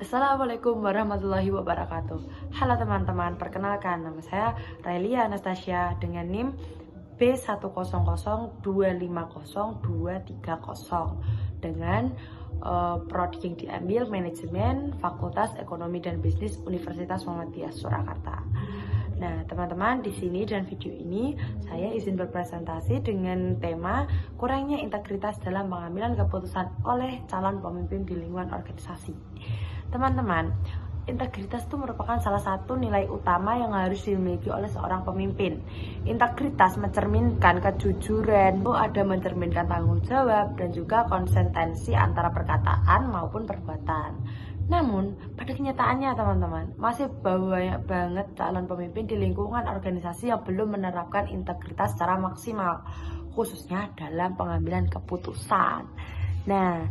Assalamualaikum warahmatullahi wabarakatuh. Halo teman-teman, perkenalkan nama saya Railia Anastasia dengan NIM B100250230 dengan prodi yang diambil manajemen Fakultas Ekonomi dan Bisnis Universitas Muhammadiyah Surakarta. Nah, teman-teman, di sini dan video ini saya izin berpresentasi dengan tema kurangnya integritas dalam pengambilan keputusan oleh calon pemimpin di lingkungan organisasi. Teman-teman, integritas itu merupakan salah satu nilai utama yang harus dimiliki oleh seorang pemimpin. Integritas mencerminkan kejujuran, ada mencerminkan tanggung jawab dan juga konsistensi antara perkataan maupun perbuatan. Namun, pada kenyataannya teman-teman, masih banyak banget calon pemimpin di lingkungan organisasi yang belum menerapkan integritas secara maksimal, khususnya dalam pengambilan keputusan. Nah,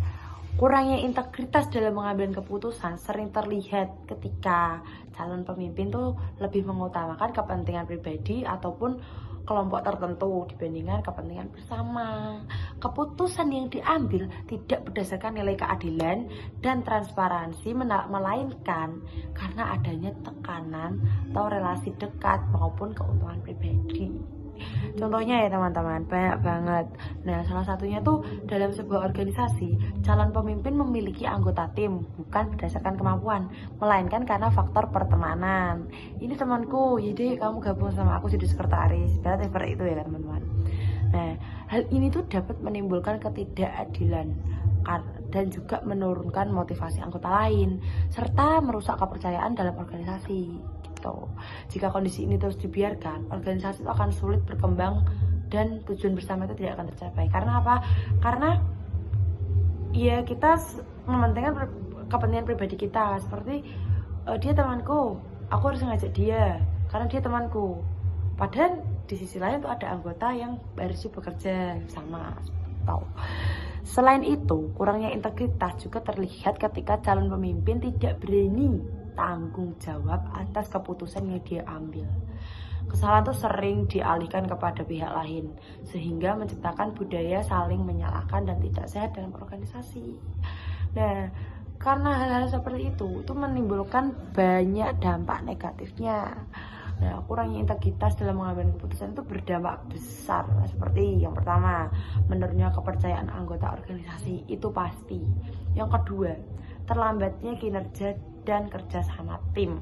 kurangnya integritas dalam pengambilan keputusan sering terlihat ketika calon pemimpin tuh lebih mengutamakan kepentingan pribadi ataupun kelompok tertentu dibandingkan kepentingan bersama. Keputusan yang diambil tidak berdasarkan nilai keadilan dan transparansi, melainkan karena adanya tekanan atau relasi dekat maupun keuntungan pribadi. Contohnya ya teman-teman, banyak banget. Nah, salah satunya tuh dalam sebuah organisasi, calon pemimpin memiliki anggota tim bukan berdasarkan kemampuan, melainkan karena faktor pertemanan. Ini temanku, jadi kamu gabung sama aku jadi sekretaris. Berarti seperti itu ya teman-teman. Nah, hal ini tuh dapat menimbulkan ketidakadilan dan juga menurunkan motivasi anggota lain serta merusak kepercayaan dalam organisasi. Jika kondisi ini terus dibiarkan, organisasi itu akan sulit berkembang dan tujuan bersama itu tidak akan tercapai. Karena apa? Karena ya kita mementingkan kepentingan pribadi kita. Seperti dia temanku, aku harus ngajak dia karena dia temanku. Padahal di sisi lain itu ada anggota yang harus bekerja sama. Selain itu, kurangnya integritas juga terlihat ketika calon pemimpin tidak berani tanggung jawab atas keputusan yang dia ambil. Kesalahan itu sering dialihkan kepada pihak lain, sehingga menciptakan budaya saling menyalahkan dan tidak sehat dalam organisasi. Nah, karena hal-hal seperti itu menimbulkan banyak dampak negatifnya. Nah, kurangnya integritas dalam mengambil keputusan itu berdampak besar. Seperti yang pertama, menurunnya kepercayaan anggota organisasi, itu pasti. Yang kedua, terlambatnya kinerja dan kerjasama tim.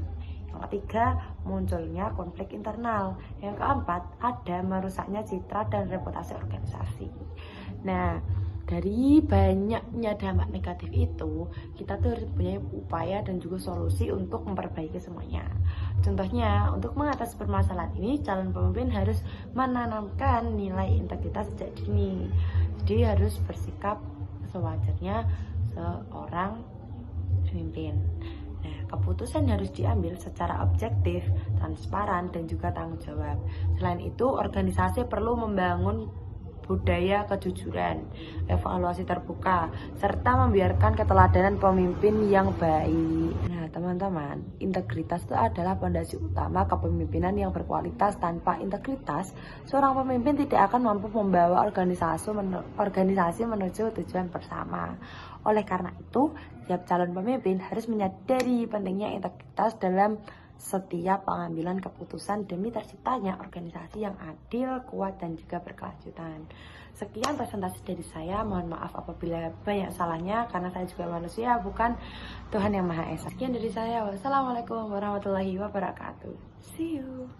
Yang ketiga, munculnya konflik internal. Yang keempat, ada merusaknya citra dan reputasi organisasi. Nah, dari banyaknya dampak negatif itu, kita tuh harus punya upaya dan juga solusi untuk memperbaiki semuanya. Contohnya, untuk mengatasi permasalahan ini, calon pemimpin harus menanamkan nilai integritas sejak dini. Jadi harus bersikap sewajarnya seorang pemimpin. Nah, keputusan harus diambil secara objektif, transparan, dan juga tanggung jawab. Selain itu, organisasi perlu membangun budaya kejujuran, evaluasi terbuka, serta membiarkan keteladanan pemimpin yang baik. Nah, teman-teman, integritas itu adalah fondasi utama kepemimpinan yang berkualitas. Tanpa integritas, seorang pemimpin tidak akan mampu membawa organisasi menuju tujuan bersama. Oleh karena itu, setiap calon pemimpin harus menyadari pentingnya integritas dalam setiap pengambilan keputusan demi terciptanya organisasi yang adil, kuat, dan juga berkelanjutan. Sekian presentasi dari saya. Mohon maaf apabila banyak salahnya, karena saya juga manusia, bukan Tuhan yang Maha Esa. Sekian dari saya. Wassalamualaikum warahmatullahi wabarakatuh. See you.